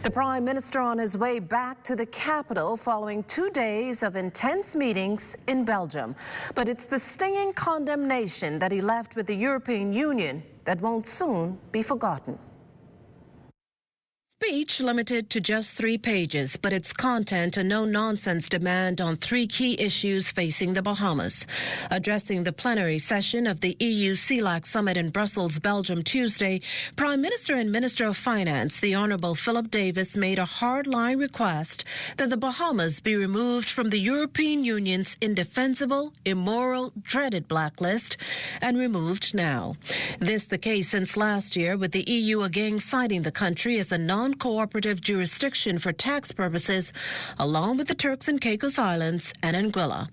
The Prime Minister on his way back to the capital following 2 days of intense meetings in Belgium. But it's the stinging condemnation that he left with the European Union that won't soon be forgotten. Speech limited to just 3 pages, but its content a no-nonsense demand on 3 key issues facing the Bahamas. Addressing the plenary session of the EU CELAC summit in Brussels, Belgium, Tuesday, Prime Minister and Minister of Finance, the Honourable Philip Davis, made a hard-line request that the Bahamas be removed from the European Union's indefensible, immoral, dreaded blacklist and removed now. This the case since last year, with the EU again citing the country as a non-cooperative jurisdiction for tax purposes, along with the Turks and Caicos Islands and Anguilla.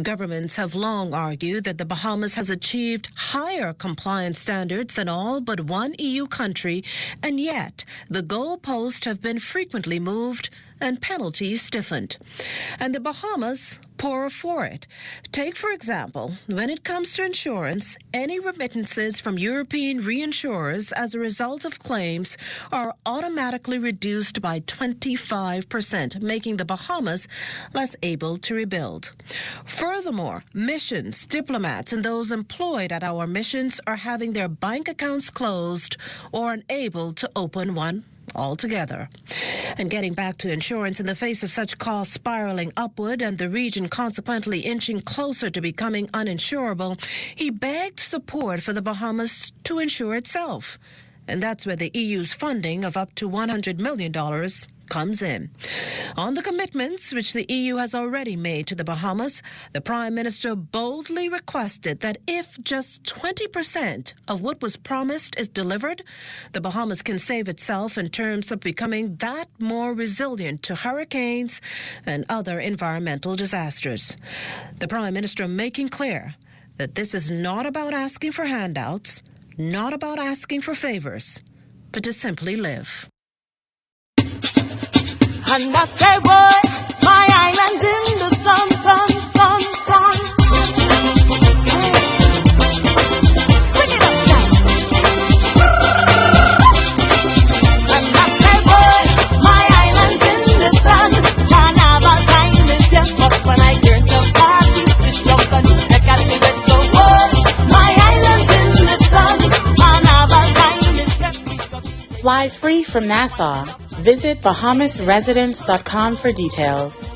Governments have long argued that the Bahamas has achieved higher compliance standards than all but one EU country, and yet the goalposts have been frequently moved and penalties stiffened. And the Bahamas poorer for it. Take, for example, when it comes to insurance, any remittances from European reinsurers as a result of claims are automatically reduced by 25%, making the Bahamas less able to rebuild. Furthermore, missions, diplomats, and those employed at our missions are having their bank accounts closed or unable to open one altogether. And getting back to insurance, in the face of such costs spiraling upward and the region consequently inching closer to becoming uninsurable, he begged support for the Bahamas to insure itself. And that's where the EU's funding of up to $100 million comes in. On the commitments which the EU has already made to the Bahamas, the Prime Minister boldly requested that if just 20% of what was promised is delivered, the Bahamas can save itself in terms of becoming that more resilient to hurricanes and other environmental disasters. The Prime Minister making clear that this is not about asking for handouts, not about asking for favors, but to simply live. And I say, boy, my island's in the sun, sun, sun, sun. Bring it up now. And I say, boy, my island's in the sun. Carnival time is here, but when I turn to party, this drunk and I got to get so boy, my island's in the sun. Carnival time is here. Fly free from Nassau. Visit BahamasResidence.com for details.